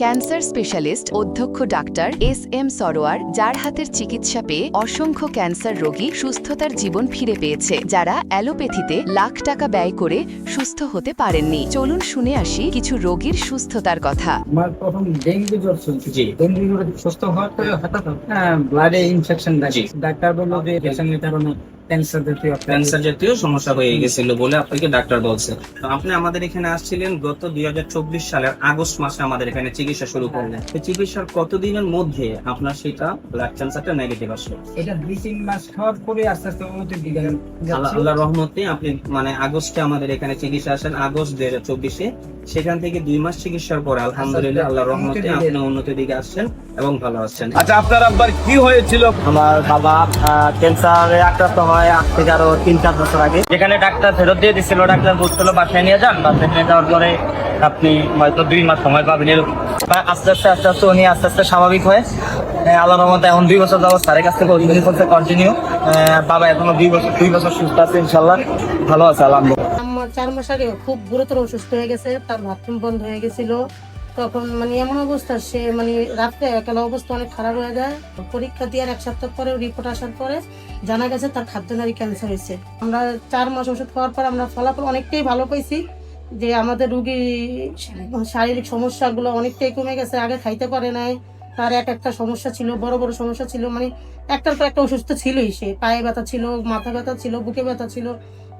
Cancer specialist অধ্যক্ষ doctor SM. Sarwar, যার হাতের চিকিৎসা পেয়ে অসংখ্য ক্যান্সার রোগী সুস্থতার জীবন ফিরে পেয়েছে, যারা অ্যালোপ্যাথিতে লাখ টাকা ব্যয় করে সুস্থ হতে পারেননি। চলুন শুনে আসি কিছু রোগীর সুস্থতার কথা। আমার প্রথম ডেঙ্গু জ্বর ছিল। ডেঙ্গু জ্বরে সুস্থ হওয়ার পরে হঠাৎ ব্লাডে ইনফেকশন দেখি। ডাক্তার বললো যে পেশেন্টের কারণে ক্যান্সার জাতীয় সমস্যা হয়ে গেছিল বলে আপনাকে ডাক্তার বলছে। তো আপনি আমাদের এখানে আসছিলেন গত 2024 সালের আগস্ট মাসে আমাদের এখানে চিকিৎসা শুরু করলেন। তো চিকিৎসার কতদিনের মধ্যে আপনার সেটা ব্লাড ক্যান্সারটা নেগেটিভ আসলো? এটা 2-3 মাস খাওয়ার পরে আস্তে আস্তে উন্নতির দিকে আল্লাহর রহমতে আপনি আগস্টে আমাদের এখানে চিকিৎসা আসেন, আগস্ট 2024-এ। সেখান থেকে 2 মাস চিকিৎসার পরে আলহামদুলিল্লাহ আল্লাহর রহমতে আপনি উন্নতির দিকে আসছেন এবং ভালো আছেন। আচ্ছা, আপনার আব্বার কি হয়েছিল? আমার বাবা ক্যান্সারে আক্রান্ত হয় আজ থেকে আরো 3-4 বছর আগে। যেখানে ডাক্তার ফেরত দিয়ে দিচ্ছিল, ডাক্তার বলছিল বাসায় নিয়ে যান। বাসায় নিয়ে যাওয়ার পরে আপনি হয়তো 2 মাস সময় পাবেন। আস্তে আস্তে উনি আস্তে আস্তে স্বাভাবিক হয়ে আল্লাহর রহমতে এখন 2 বছর যাবত স্যারের কাছ থেকে কন্টিনিউ। বাবা এখনো 2 বছর সুস্থ আছে, ইনশাল্লাহ ভালো আছে আলহামদুলিল্লাহ। আমার 4 মাস আগে খুব গুরুতর অসুস্থ হয়ে গেছে, তার বাথরুম বন্ধ হয়ে গেছিল। তখন এমন অবস্থা, সে রাত্রে একালা অবস্থা অনেক খারাপ হয়ে যায়। পরীক্ষা দিয়ে 1 সপ্তাহ পরে রিপোর্ট আসার পরে জানা গেছে তার খাদ্যনালী ক্যান্সার হয়েছে। আমরা 4 মাস ওষুধ খাওয়ার পর আমরা ফলাফল অনেকটাই ভালো পাইছি, যে আমাদের রুগী শারীরিক সমস্যাগুলো অনেকটাই কমে গেছে। আগে খাইতে পারে নাই, তার একটা সমস্যা ছিল, বড় বড় সমস্যা ছিল, একটার পর একটা অসুস্থ ছিলই। সে পায়ে ব্যথা ছিল, মাথা ব্যথা ছিল, বুকে ব্যথা ছিল,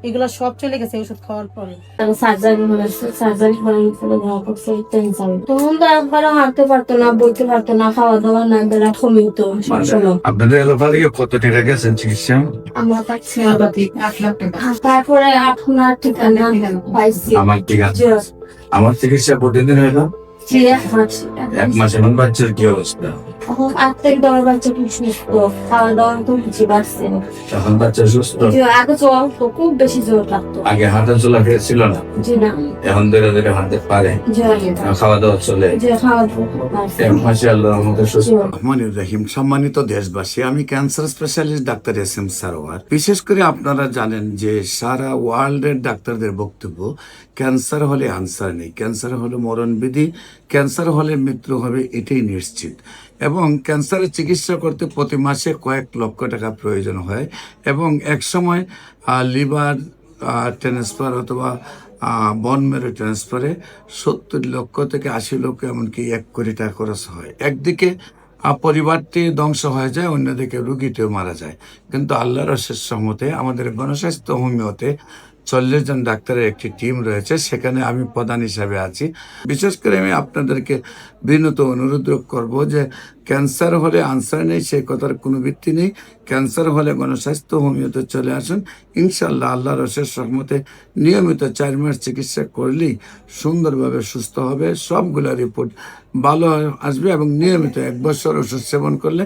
এগুলো সব চলে গেছে ওষুধ খাওয়ার পরে। তখন তো একবারও হাঁটতে পারতো না, বইতে পারতো না, খাওয়া দাওয়া না, বেলা কমিতো। আপনাদের এলাকায় কত টাকা গেছেন চিকিৎসা? আমরা পাচ্ছি 1 লাখ টাকা। তারপরে এখন আর ঠিকানা পাইছি। আমার ঠিক আছে, আমার চিকিৎসা প্রতিদিন হইল 1 মাস। এখন বাচ্চার কি অবস্থা? এখন 8-10 বাচ্চা খুব সুস্থ, খাওয়া দাওয়া তো কিছু বাড়ছে। এখন বাচ্চা সুস্থ? আগে জ্বর তো খুব বেশি জ্বর লাগতো। আগে হাঁটা চলা ছিল না? জি না। এখন ধীরে ধীরে হাঁটতে পারে, খাওয়া দাওয়া চলে। রহমানির রহিম। সম্মানিত দেশবাসী, আমি cancer specialist doctor SM. Sarwar. বিশেষ করে আপনারা জানেন যে সারা ওয়ার্ল্ডের ডাক্তারদের বক্তব্য, ক্যান্সার হলে আনসার নেই, ক্যান্সার হলে মরণবিধি, ক্যান্সার হলে মৃত্যু হবে, এটাই নিশ্চিত। এবং ক্যান্সারের চিকিৎসা করতে প্রতি মাসে কয়েক লক্ষ টাকা প্রয়োজন হয়, এবং এক সময় লিভার ট্রান্সফার অথবা বন মেরু ট্রান্সফারে 70 লক্ষ থেকে 80 লক্ষ, এমনকি 1 কোটি টাকা খরচ হয়। একদিকে পরিবারটি ধ্বংস হয়ে যায়, অন্যদিকে রুগীটিও মারা যায়। কিন্তু আল্লাহর অশেষ রহমতে আমাদের গণস্বাস্থ্য হোমিওতে 40 জন ডাক্তারের একটি টিম রয়েছে, সেখানে আমি প্রধান হিসাবে আছি। বিশেষ করে আমি আপনাদেরকে বিনীত অনুরোধ করব যে ক্যান্সার হলে আনসার নেই, সেই কথার কোনো ভিত্তি নেই। ক্যান্সার হলে গণস্বাস্থ্য হোমিওতে চলে আসুন, ইনশাল্লাহ আল্লাহর অশেষ রহমতে নিয়মিত 4 মাস চিকিৎসা করলেই সুন্দরভাবে সুস্থ হবে, সবগুলো রিপোর্ট ভালো আসবে, এবং নিয়মিত 1 বছর ওষুধ সেবন করলে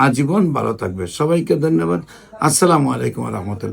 আজীবন ভালো থাকবে। সবাইকে ধন্যবাদ। আসসালামু আলাইকুম রহমতুল্লাহ।